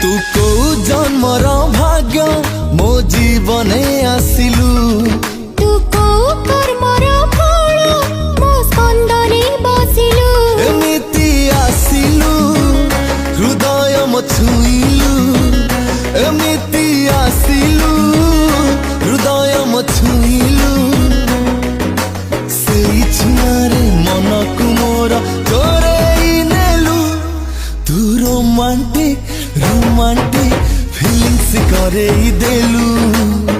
तू को जन्मर भाग्य मो जीवने आसिलु तू को कर्मर फल मो स्कंदने बसिलु एमिति आसिलु हृदय म छुइलु एमिति आसिलु हृदय म छुइलु सेई छुआरे मन को मोर चोरेई नेलु तू रोमांटिक रोमांटिक फीलिंग्स करेई देलु।